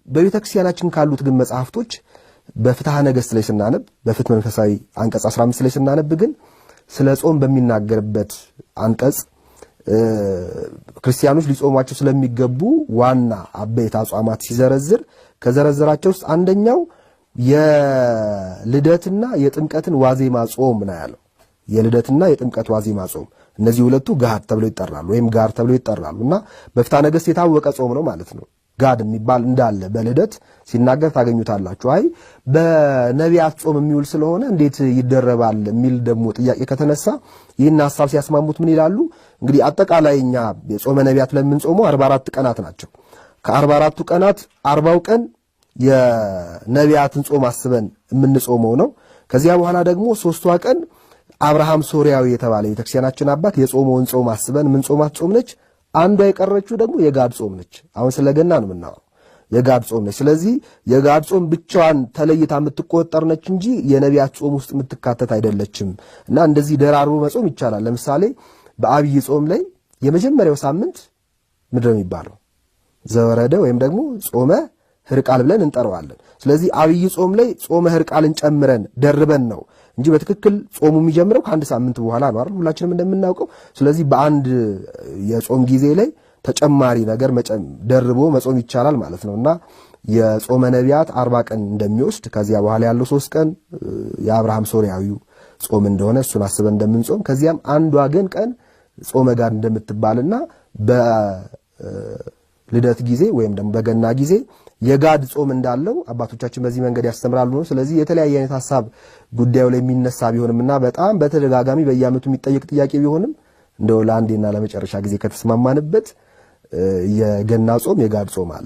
በቤተክርስቲያናችን ካሉት ግን መጽሐፍቶች በፍትሐ ነገሥት ላይ ስናነብ በፍትሐ መንፈሳዊ አንቀጽ 15 ላይ ስናነብ ግን ስለ ጾም በሚናገርበት አንቀጽ ክርስቲያኖች ሊጾሟቸው ስለሚገቡ ዋና አበይት አጽዋማት ሲዘረዝር ከዘረዘራቸው ውስጥ አንደኛው የልደትና የጥምቀትን ዋዜማ ጾም ነው ያለው። የልደትና የጥምቀት ዋዜማ ጾም እነዚህ ሁለቱ ጋድ ተብለው ይጠራሉ ወይም ጋር ተብለው ይጠራሉና በፍትሐ ነገሥት የታወቀ ጾም ነው ማለት ነው። ጋድ የሚባል እንዳለ በልደት ሲናገር ታገኙታላችሁ። አይ በነቢያት ጾም የሚውል ስለሆነ እንዴት ይደረባል የሚል ደግሞ ጥያቄ ከተነሳ ይህን ሐሳብ ሲያስማሙት ምን ይላሉ? እንግዲህ አጠቃላይኛ የጾመ ነቢያት ለምንጾመው 44 ቀናት ናቸው። ከ44ቱ ቀናት 40ው ቀን የነቢያትን ጾም አስበን የምንጾመው ነው። ከዚያ በኋላ ደግሞ 3ቷ ቀን አብርሃም ሶሪያዊ የተባለ የቤተክርስቲያናችን አባት የጾመውን ጾም አስበን ምን ጾማት ጾም ነች። አንዷ የቀረችው ደግሞ የጋድ ጾም ነች። አሁን ስለገና ነው የምናወራው። የጋድ ጾም ነች። ስለዚህ የጋድ ጾም ብቻዋን ተለይታ የምትቆጠር ነች እንጂ የነቢያት ጾም ውስጥ የምትካተት አይደለችም። እና እንደዚህ ደራርቦ መጾም ይቻላል። ለምሳሌ በአብይ ጾም ላይ የመጀመሪያው ሳምንት ምንድነው የሚባለው? ዘወረደ ወይም ደግሞ ጾመ ህርቃል ብለን እንጠራዋለን። ስለዚህ አብይ ጾም ላይ ጾመ ህርቃልን ጨምረን ደርበን ነው እንጂ በትክክል ጾሙ የሚጀምረው ከአንድ ሳምንት በኋላ ነው አይደል? ሁላችንም እንደምናውቀው። ስለዚህ በአንድ የጾም ጊዜ ላይ ተጨማሪ ነገር ደርቦ መጾም ይቻላል ማለት ነውና የጾመ ነቢያት 40 ቀን እንደሚወስድ ከዚያ በኋላ ያለው 3 ቀን የአብርሃም ሶሪያዊው ጾም እንደሆነ እሱን አስበን እንደምንጾም ከዚያም አንዷ ግን ቀን ጾመ ጋድ እንደምትባልና በልደት ጊዜ ወይም ደግሞ በገና ጊዜ የጋድ ጾም እንዳለው አባቶቻችን በዚህ መንገድ ያስተምራሉ ነው። ስለዚህ የተለያየ አይነት ሐሳብ ጉዳዩ ላይ የሚነሳ ቢሆንምና በጣም በተደጋጋሚ በየዓመቱ የሚጠየቅ ጥያቄ ቢሆንም እንደው ለአንዴና ለመጨረሻ ጊዜ ከተስማማንበት የገና ጾም የጋድ ጾም አለ።